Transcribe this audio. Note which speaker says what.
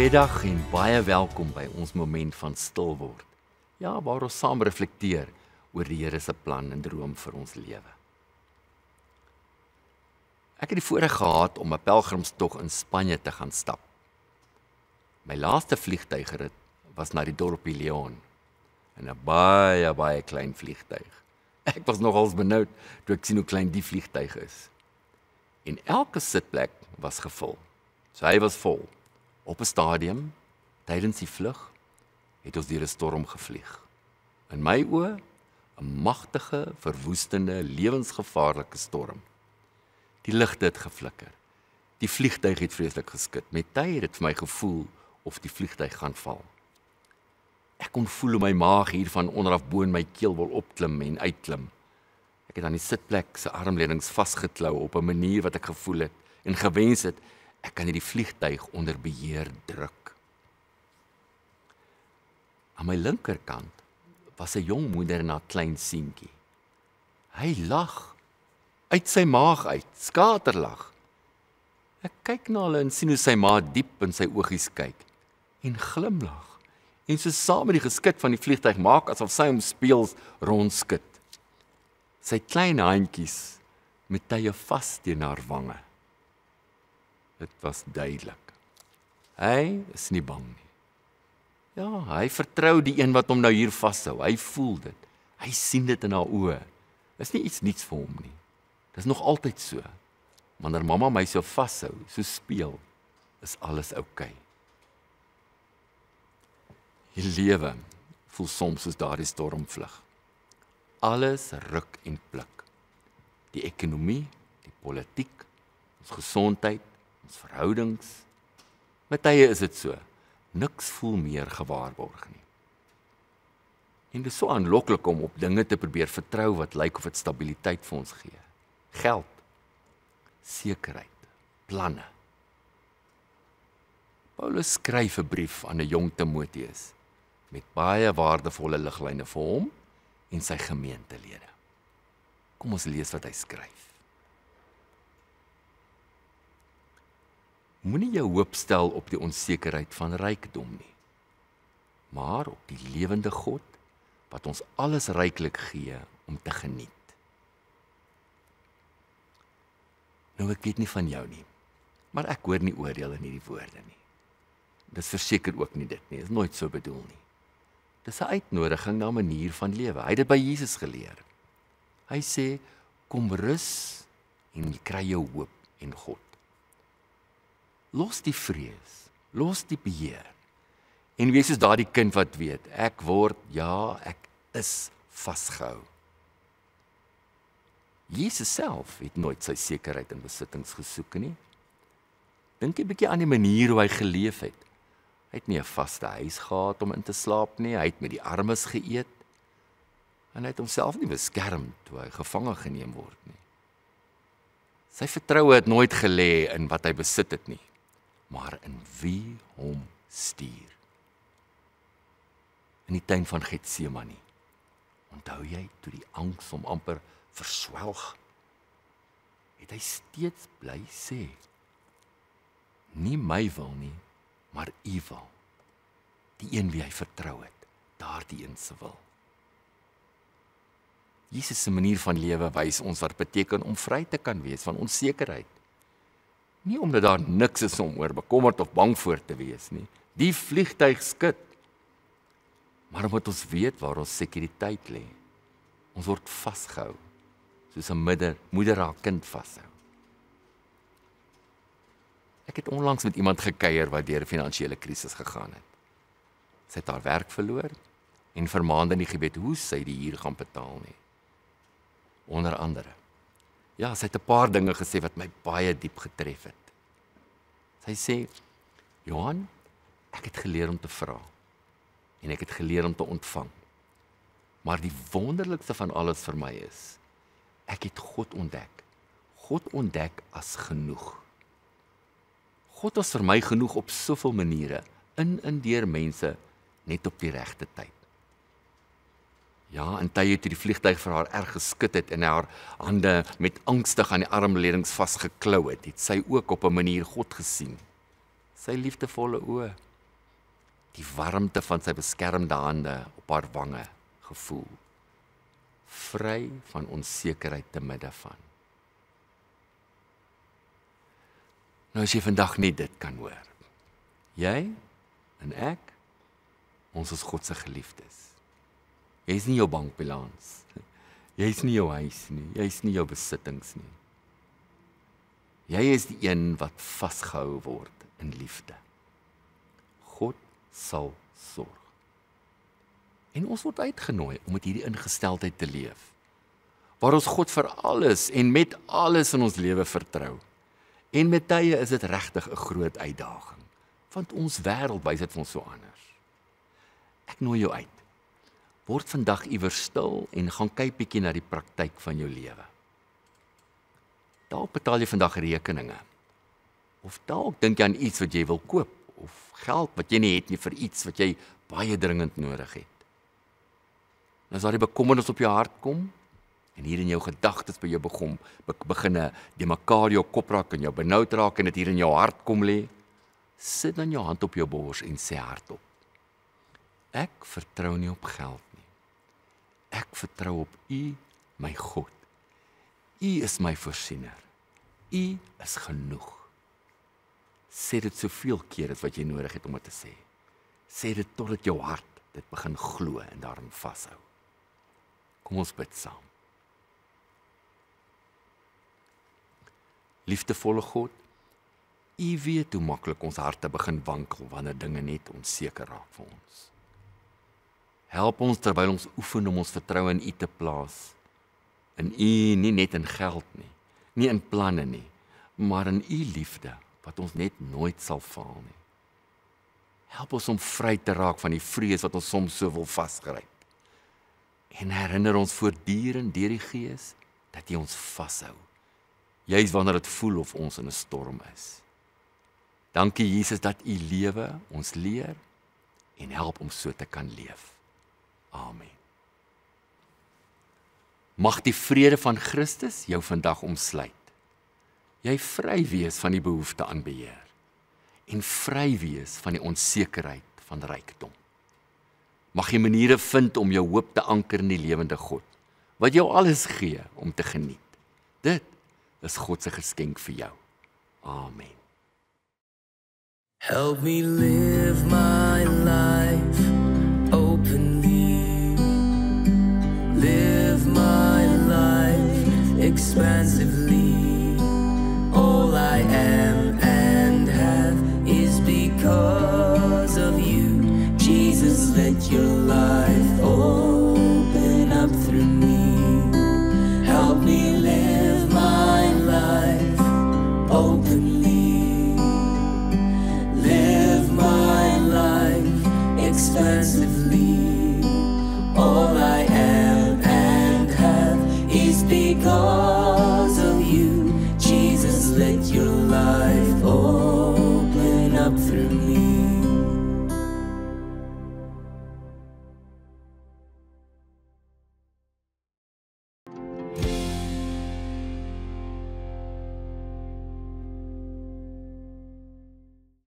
Speaker 1: Goeiedag en baie welkom by ons moment van stil word. Ja, waar ons saam reflekteer oor die Here se plan en droom vir ons lewe. Ek het die voorreg gehad om 'n pelgrimstog in Spanje te gaan stap. My laaste vliegtuigrit was na die dorpie Leon, in 'n baie klein vliegtuig. Ek was nogals benoud toe ek sien hoe klein die vliegtuig is. En elke sitplek was gevul. So hy was vol. Op 'n stadium, tydens die vlug, het ons deur 'n storm gevlieg. In my oë, 'n magtige, verwoestende, lewensgevaarlike storm. Die ligte het geflikker. Die vliegtuig het vreeslik geskit. Met tyd het dit vir my gevoel of die vliegtuig gaan val. Ek kon voel hoe my maag hier van onderaf bo in my keel wil opklim en uitklim. Ek het aan die sitplek se armleunings vasgeklou op 'n manier wat ek gevoel het en gewens het ek kan hierdie vliegtuig onder beheer druk. Aan my linkerkant was 'n jong moeder en haar klein seentjie. Hy lag uit sy maag uit, skaterlag. Ek kyk na hulle en sien hoe sy ma diep in sy oogies kyk en glimlag. En so saam met die geskit van die vliegtuig maak asof sy hom speels rondskit. Sy klein handjies met tye vas teen haar wange. Dit was duidelik. Hy is nie bang nie. Ja, hy vertrou die een wat hom nou hier vashou. Hy voel dit. Hy sien dit in haar oë. Dis nie iets niets vir hom nie. Dis nog altyd so. Wanneer mamma my so vashou, so speel, is alles oukei. Die lewe voel soms soos daardie stormvlug. Alles ruk en pluk. Die ekonomie, die politiek, ons gesondheid, ons verhoudings. Met tye is dit so. Niks voel meer gewaarborg nie. En dit is so aanloklik om op dinge te probeer vertrou wat lyk of dit stabiliteit vir ons gee. Geld, sekerheid, planne. Paulus skryf 'n brief aan 'n jong Timoteus met baie waardevolle liglyne vir hom en sy gemeentelede. Kom ons lees wat hy skryf. Moenie jou hoop stel op die onsekerheid van rykdom nie, maar op die lewende God wat ons alles ryklik gee om te geniet. Nou ek weet nie van jou nie, maar ek hoor nie oordeel in hierdie woorde nie. Dis verseker ook nie dit nie, is nooit so bedoel nie. Dis 'n uitnodiging na 'n manier van lewe. Hy het dit by Jesus geleer. Hy sê, kom rus en jy kry jou hoop en God. Los die vrees, los die beheer. En wees soos daardie kind wat weet, ek is vasgehou. Jesus self het nooit sy sekerheid en besittings gesoek nie. Dink 'n bietjie aan die manier hoe hy geleef het. Hy het nie 'n vaste huis gehad om in te slaap nie, hy het met die armes geëet, en hy het homself nie beskerm toe hy gevange geneem word nie. Sy vertroue het nooit gelê in wat hy besit het nie, maar in wie hom stuur. In die tuin van Getsemane, onthou jy toe die angs hom amper verswelg, het hy steeds bly sê, nie my wil nie, maar U wil. Die een wie hy vertrou het, daardie een se wil. Jesus se manier van lewe wys ons wat beteken om vry te kan wees van onsekerheid. Nie omdat daar niks is om oor bekommerd of bang voor te wees nie. Die vliegtuig skud. Maar omdat ons weet waar ons sekuriteit lê. Ons word vasgehou, soos 'n moeder haar kind vashou. Ek het onlangs met iemand gekuier wat deur 'n finansiële krisis gegaan het. Sy het haar werk verloor en vir maande nie geweet hoe sy die huur gaan betaal nie. Onder andere. Ja, sy het 'n paar dinge gesê wat my baie diep getref het. Sy sê, Johan, ek het geleer om te vra en ek het geleer om te ontvang. Maar die wonderlikste van alles vir my is, ek het God ontdek. God ontdek as genoeg. God was vir my genoeg op soveel maniere, in en deur mense, net op die regte tyd. Ja, en tye toe die vliegtuig vir haar erg geskit het en haar hande met angstig aan die armleunings vasgeklou het, het sy ook op 'n manier God gesien. Sy liefdevolle oë, die warmte van sy beskermde hande op haar wange gevoel. Vry van onsekerheid te midde van. Nou as jy vandag nie dit kan hoor. Jy en ek, ons is God se geliefdes. Jy is nie jou bankbalans. Jy is nie jou huis nie. Jy is nie jou besittings nie. Jy is die een wat vasgehou word in liefde. God sal sorg. En ons word uitgenooi om met hierdie ingesteldheid te leef, waar ons God vir alles en met alles in ons lewe vertrou. En met tye is dit regtig 'n groot uitdaging, want ons wêreld wys dit vir ons so anders. Ek nooi jou uit. Word vandag iewers stil en gaan kyk bietjie na die praktyk van jou lewe. Dalk betaal jy vandag rekeninge. Of dalk dink jy aan iets wat jy wil koop, of geld wat jy nie het nie vir iets wat jy baie dringend nodig het. En as daar die bekommernis op jou hart kom, en hier in jou gedagtes by jou begin die mekaar jou kop raak en jou benoud raak en dit hier in jou hart kom lê, sit dan jou hand op jou bors en sê hardop: Ek vertrou nie op geld nie. Ek vertrou op U, my God. U is my voorsiener. U is genoeg. Sê dit soveel keer as wat jy nodig het om dit te sê. Sê dit totdat jou hart dit begin glo en daarin vashou. Kom ons bid saam. Liefdevolle God, U weet hoe maklik ons harte begin wankel wanneer dinge net onseker raak vir ons. Help ons terwyl ons oefen om ons vertroue in U te plaas. In U, nie net in geld nie, nie in planne nie, maar in U liefde, wat ons net nooit sal faal nie. Help ons om vry te raak van die vrees wat ons soms so wil vasgryp. En herinner ons voortdurend deur die Gees, dat U ons vashou. Juis wanneer dit voel of ons in 'n storm is. Dankie Jesus dat U lewe ons leer en help om so te kan leef. Amen. Mag die vrede van Christus jou vandag omsluit. Jy vry wees van die behoefte aan beheer en vry wees van die onsekerheid van rykdom. Mag jy maniere vind om jou hoop te anker in die lewende God, wat jou alles gee om te geniet. Dit is God se geskenk vir jou. Amen.
Speaker 2: Help me live my life openly. Live my life expansively. All I am and have is because of you. Jesus, let your life open up through me. Help me live my life openly. Live my life expansively. All I am and have is because of you. Jesus, let your life open up through me.